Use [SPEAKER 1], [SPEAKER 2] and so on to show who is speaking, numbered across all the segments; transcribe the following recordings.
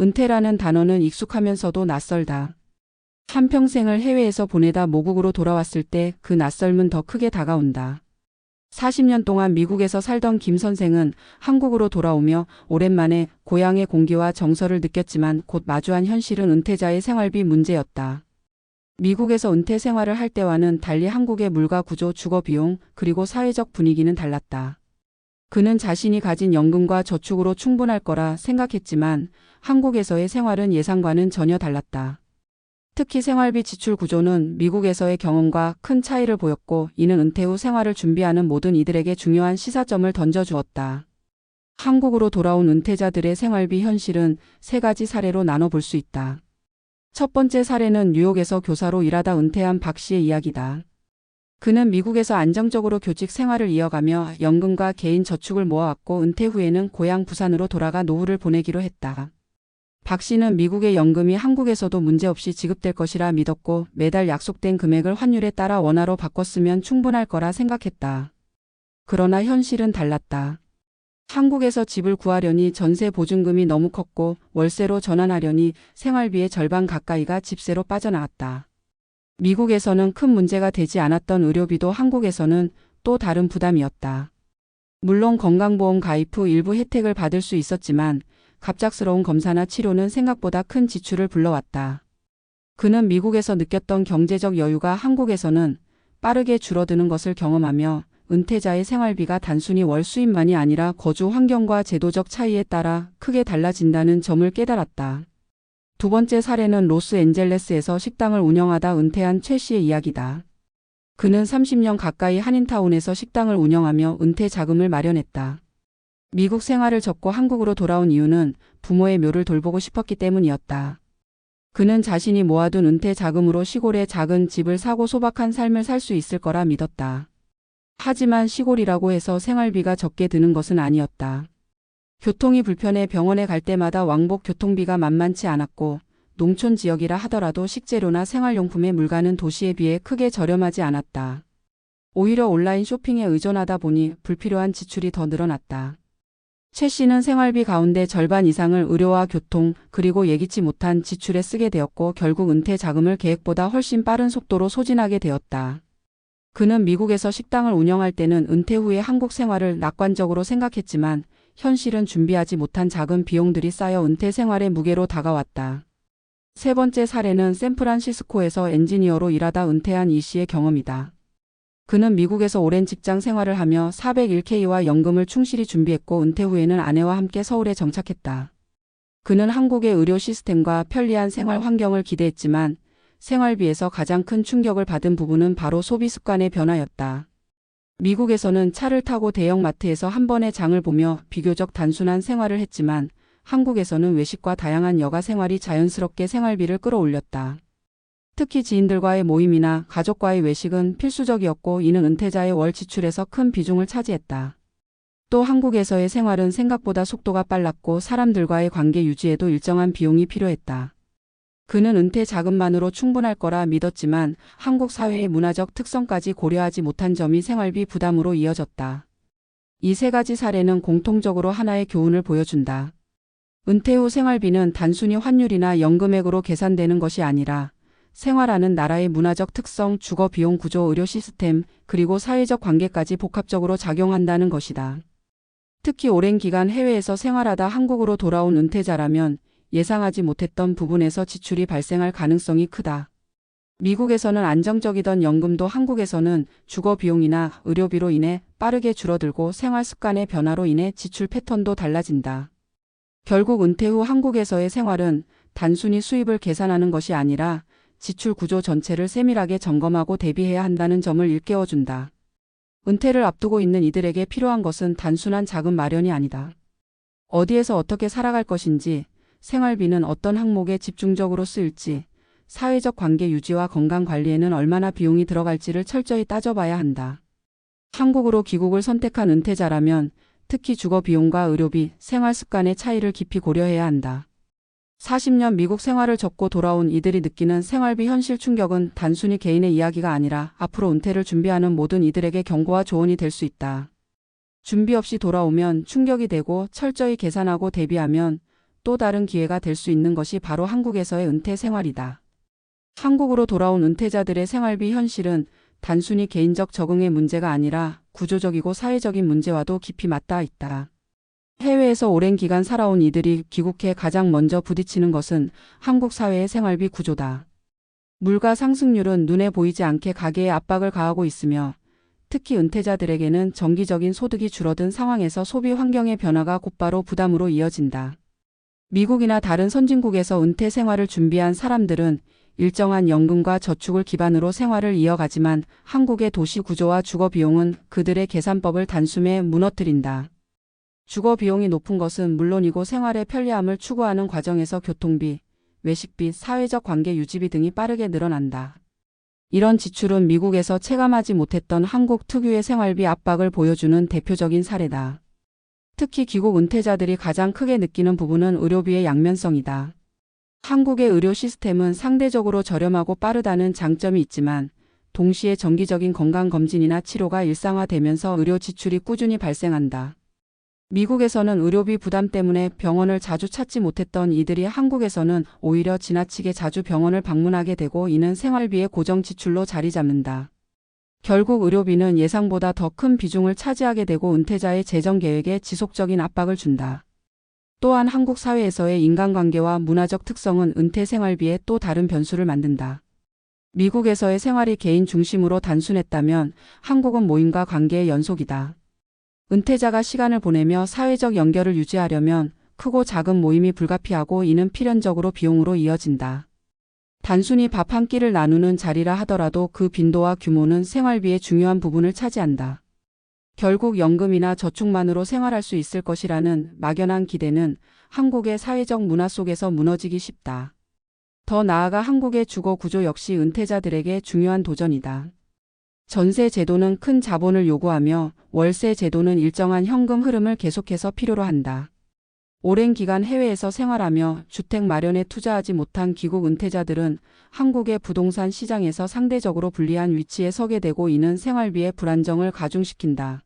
[SPEAKER 1] 은퇴라는 단어는 익숙하면서도 낯설다. 한평생을 해외에서 보내다 모국으로 돌아왔을 때 그 낯설은 더 크게 다가온다. 40년 동안 미국에서 살던 김 선생은 한국으로 돌아오며 오랜만에 고향의 공기와 정서를 느꼈지만 곧 마주한 현실은 은퇴자의 생활비 문제였다. 미국에서 은퇴 생활을 할 때와는 달리 한국의 물가 구조, 주거 비용, 그리고 사회적 분위기는 달랐다. 그는 자신이 가진 연금과 저축으로 충분할 거라 생각했지만 한국에서의 생활은 예상과는 전혀 달랐다. 특히 생활비 지출 구조는 미국에서의 경험과 큰 차이를 보였고 이는 은퇴 후 생활을 준비하는 모든 이들에게 중요한 시사점을 던져주었다. 한국으로 돌아온 은퇴자들의 생활비 현실은 세 가지 사례로 나눠볼 수 있다. 첫 번째 사례는 뉴욕에서 교사로 일하다 은퇴한 박 씨의 이야기다. 그는 미국에서 안정적으로 교직 생활을 이어가며 연금과 개인 저축을 모아왔고 은퇴 후에는 고향 부산으로 돌아가 노후를 보내기로 했다. 박 씨는 미국의 연금이 한국에서도 문제없이 지급될 것이라 믿었고 매달 약속된 금액을 환율에 따라 원화로 바꿨으면 충분할 거라 생각했다. 그러나 현실은 달랐다. 한국에서 집을 구하려니 전세 보증금이 너무 컸고 월세로 전환하려니 생활비의 절반 가까이가 집세로 빠져나왔다. 미국에서는 큰 문제가 되지 않았던 의료비도 한국에서는 또 다른 부담이었다. 물론 건강보험 가입 후 일부 혜택을 받을 수 있었지만 갑작스러운 검사나 치료는 생각보다 큰 지출을 불러왔다. 그는 미국에서 느꼈던 경제적 여유가 한국에서는 빠르게 줄어드는 것을 경험하며 은퇴자의 생활비가 단순히 월 수입만이 아니라 거주 환경과 제도적 차이에 따라 크게 달라진다는 점을 깨달았다. 두 번째 사례는 로스앤젤레스에서 식당을 운영하다 은퇴한 최 씨의 이야기다. 그는 30년 가까이 한인타운에서 식당을 운영하며 은퇴 자금을 마련했다. 미국 생활을 접고 한국으로 돌아온 이유는 부모의 묘를 돌보고 싶었기 때문이었다. 그는 자신이 모아둔 은퇴 자금으로 시골에 작은 집을 사고 소박한 삶을 살 수 있을 거라 믿었다. 하지만 시골이라고 해서 생활비가 적게 드는 것은 아니었다. 교통이 불편해 병원에 갈 때마다 왕복 교통비가 만만치 않았고 농촌 지역이라 하더라도 식재료나 생활용품의 물가는 도시에 비해 크게 저렴하지 않았다. 오히려 온라인 쇼핑에 의존하다 보니 불필요한 지출이 더 늘어났다. 최 씨는 생활비 가운데 절반 이상을 의료와 교통 그리고 예기치 못한 지출에 쓰게 되었고 결국 은퇴 자금을 계획보다 훨씬 빠른 속도로 소진하게 되었다. 그는 미국에서 식당을 운영할 때는 은퇴 후의 한국 생활을 낙관적으로 생각했지만 현실은 준비하지 못한 작은 비용들이 쌓여 은퇴 생활의 무게로 다가왔다. 세 번째 사례는 샌프란시스코에서 엔지니어로 일하다 은퇴한 이 씨의 경험이다. 그는 미국에서 오랜 직장 생활을 하며 401k와 연금을 충실히 준비했고 은퇴 후에는 아내와 함께 서울에 정착했다. 그는 한국의 의료 시스템과 편리한 생활 환경을 기대했지만 생활비에서 가장 큰 충격을 받은 부분은 바로 소비 습관의 변화였다. 미국에서는 차를 타고 대형 마트에서 한 번에 장을 보며 비교적 단순한 생활을 했지만 한국에서는 외식과 다양한 여가 생활이 자연스럽게 생활비를 끌어올렸다. 특히 지인들과의 모임이나 가족과의 외식은 필수적이었고 이는 은퇴자의 월 지출에서 큰 비중을 차지했다. 또 한국에서의 생활은 생각보다 속도가 빨랐고 사람들과의 관계 유지에도 일정한 비용이 필요했다. 그는 은퇴 자금만으로 충분할 거라 믿었지만 한국 사회의 문화적 특성까지 고려하지 못한 점이 생활비 부담으로 이어졌다. 이 세 가지 사례는 공통적으로 하나의 교훈을 보여준다. 은퇴 후 생활비는 단순히 환율이나 연금액으로 계산되는 것이 아니라 생활하는 나라의 문화적 특성, 주거 비용 구조, 의료 시스템, 그리고 사회적 관계까지 복합적으로 작용한다는 것이다. 특히 오랜 기간 해외에서 생활하다 한국으로 돌아온 은퇴자라면 예상하지 못했던 부분에서 지출이 발생할 가능성이 크다. 미국에서는 안정적이던 연금도 한국에서는 주거 비용이나 의료비로 인해 빠르게 줄어들고 생활 습관의 변화로 인해 지출 패턴도 달라진다. 결국 은퇴 후 한국에서의 생활은 단순히 수입을 계산하는 것이 아니라 지출 구조 전체를 세밀하게 점검하고 대비해야 한다는 점을 일깨워준다. 은퇴를 앞두고 있는 이들에게 필요한 것은 단순한 자금 마련이 아니다. 어디에서 어떻게 살아갈 것인지, 생활비는 어떤 항목에 집중적으로 쓰일지, 사회적 관계 유지와 건강 관리에는 얼마나 비용이 들어갈지를 철저히 따져봐야 한다. 한국으로 귀국을 선택한 은퇴자라면 특히 주거 비용과 의료비, 생활 습관의 차이를 깊이 고려해야 한다. 40년 미국 생활을 접고 돌아온 이들이 느끼는 생활비 현실 충격은 단순히 개인의 이야기가 아니라 앞으로 은퇴를 준비하는 모든 이들에게 경고와 조언이 될 수 있다. 준비 없이 돌아오면 충격이 되고 철저히 계산하고 대비하면 또 다른 기회가 될 수 있는 것이 바로 한국에서의 은퇴 생활이다. 한국으로 돌아온 은퇴자들의 생활비 현실은 단순히 개인적 적응의 문제가 아니라 구조적이고 사회적인 문제와도 깊이 맞닿아 있다. 해외에서 오랜 기간 살아온 이들이 귀국해 가장 먼저 부딪히는 것은 한국 사회의 생활비 구조다. 물가 상승률은 눈에 보이지 않게 가계에 압박을 가하고 있으며 특히 은퇴자들에게는 정기적인 소득이 줄어든 상황에서 소비 환경의 변화가 곧바로 부담으로 이어진다. 미국이나 다른 선진국에서 은퇴 생활을 준비한 사람들은 일정한 연금과 저축을 기반으로 생활을 이어가지만 한국의 도시 구조와 주거 비용은 그들의 계산법을 단숨에 무너뜨린다. 주거 비용이 높은 것은 물론이고 생활의 편리함을 추구하는 과정에서 교통비, 외식비, 사회적 관계 유지비 등이 빠르게 늘어난다. 이런 지출은 미국에서 체감하지 못했던 한국 특유의 생활비 압박을 보여주는 대표적인 사례다. 특히 귀국 은퇴자들이 가장 크게 느끼는 부분은 의료비의 양면성이다. 한국의 의료 시스템은 상대적으로 저렴하고 빠르다는 장점이 있지만 동시에 정기적인 건강검진이나 치료가 일상화되면서 의료 지출이 꾸준히 발생한다. 미국에서는 의료비 부담 때문에 병원을 자주 찾지 못했던 이들이 한국에서는 오히려 지나치게 자주 병원을 방문하게 되고 이는 생활비의 고정 지출로 자리 잡는다. 결국 의료비는 예상보다 더 큰 비중을 차지하게 되고 은퇴자의 재정 계획에 지속적인 압박을 준다. 또한 한국 사회에서의 인간관계와 문화적 특성은 은퇴 생활비의 또 다른 변수를 만든다. 미국에서의 생활이 개인 중심으로 단순했다면 한국은 모임과 관계의 연속이다. 은퇴자가 시간을 보내며 사회적 연결을 유지하려면 크고 작은 모임이 불가피하고 이는 필연적으로 비용으로 이어진다. 단순히 밥 한 끼를 나누는 자리라 하더라도 그 빈도와 규모는 생활비의 중요한 부분을 차지한다. 결국 연금이나 저축만으로 생활할 수 있을 것이라는 막연한 기대는 한국의 사회적 문화 속에서 무너지기 쉽다. 더 나아가 한국의 주거 구조 역시 은퇴자들에게 중요한 도전이다. 전세 제도는 큰 자본을 요구하며 월세 제도는 일정한 현금 흐름을 계속해서 필요로 한다. 오랜 기간 해외에서 생활하며 주택 마련에 투자하지 못한 귀국 은퇴자들은 한국의 부동산 시장에서 상대적으로 불리한 위치에 서게 되고 이는 생활비의 불안정을 가중시킨다.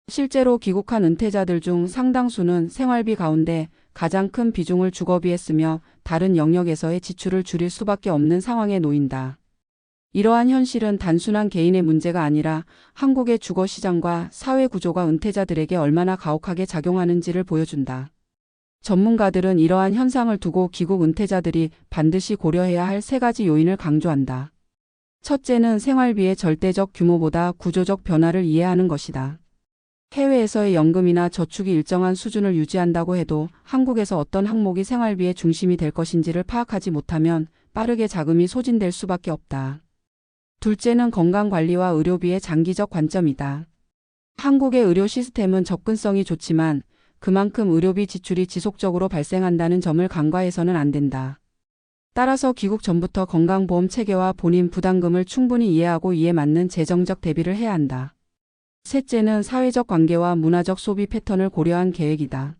[SPEAKER 1] 실제로 귀국한 은퇴자들 중 상당수는 생활비 가운데 가장 큰 비중을 주거비에 쓰며 다른 영역에서의 지출을 줄일 수밖에 없는 상황에 놓인다. 이러한 현실은 단순한 개인의 문제가 아니라 한국의 주거 시장과 사회 구조가 은퇴자들에게 얼마나 가혹하게 작용하는지를 보여준다. 전문가들은 이러한 현상을 두고 귀국 은퇴자들이 반드시 고려해야 할 세 가지 요인을 강조한다. 첫째는 생활비의 절대적 규모보다 구조적 변화를 이해하는 것이다. 해외에서의 연금이나 저축이 일정한 수준을 유지한다고 해도 한국에서 어떤 항목이 생활비의 중심이 될 것인지를 파악하지 못하면 빠르게 자금이 소진될 수밖에 없다. 둘째는 건강관리와 의료비의 장기적 관점이다. 한국의 의료 시스템은 접근성이 좋지만 그만큼 의료비 지출이 지속적으로 발생한다는 점을 간과해서는 안 된다. 따라서 귀국 전부터 건강보험 체계와 본인 부담금을 충분히 이해하고 이에 맞는 재정적 대비를 해야 한다. 셋째는 사회적 관계와 문화적 소비 패턴을 고려한 계획이다.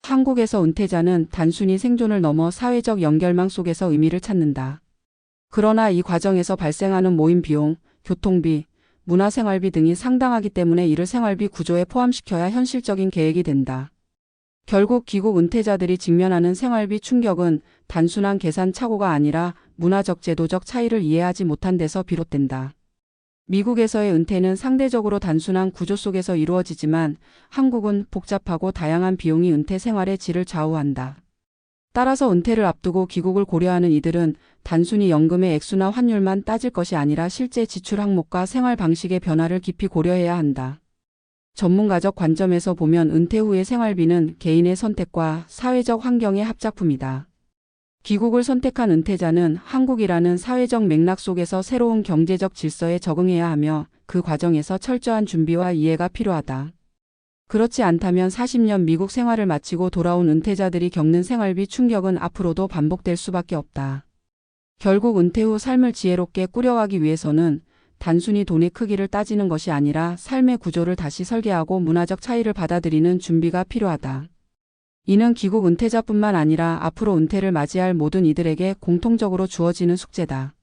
[SPEAKER 1] 한국에서 은퇴자는 단순히 생존을 넘어 사회적 연결망 속에서 의미를 찾는다. 그러나 이 과정에서 발생하는 모임 비용, 교통비, 문화생활비 등이 상당하기 때문에 이를 생활비 구조에 포함시켜야 현실적인 계획이 된다. 결국 귀국 은퇴자들이 직면하는 생활비 충격은 단순한 계산 착오가 아니라 문화적 제도적 차이를 이해하지 못한 데서 비롯된다. 미국에서의 은퇴는 상대적으로 단순한 구조 속에서 이루어지지만 한국은 복잡하고 다양한 비용이 은퇴 생활의 질을 좌우한다. 따라서 은퇴를 앞두고 귀국을 고려하는 이들은 단순히 연금의 액수나 환율만 따질 것이 아니라 실제 지출 항목과 생활 방식의 변화를 깊이 고려해야 한다. 전문가적 관점에서 보면 은퇴 후의 생활비는 개인의 선택과 사회적 환경의 합작품이다. 귀국을 선택한 은퇴자는 한국이라는 사회적 맥락 속에서 새로운 경제적 질서에 적응해야 하며 그 과정에서 철저한 준비와 이해가 필요하다. 그렇지 않다면 40년 미국 생활을 마치고 돌아온 은퇴자들이 겪는 생활비 충격은 앞으로도 반복될 수밖에 없다. 결국 은퇴 후 삶을 지혜롭게 꾸려가기 위해서는 단순히 돈의 크기를 따지는 것이 아니라 삶의 구조를 다시 설계하고 문화적 차이를 받아들이는 준비가 필요하다. 이는 귀국 은퇴자뿐만 아니라 앞으로 은퇴를 맞이할 모든 이들에게 공통적으로 주어지는 숙제다.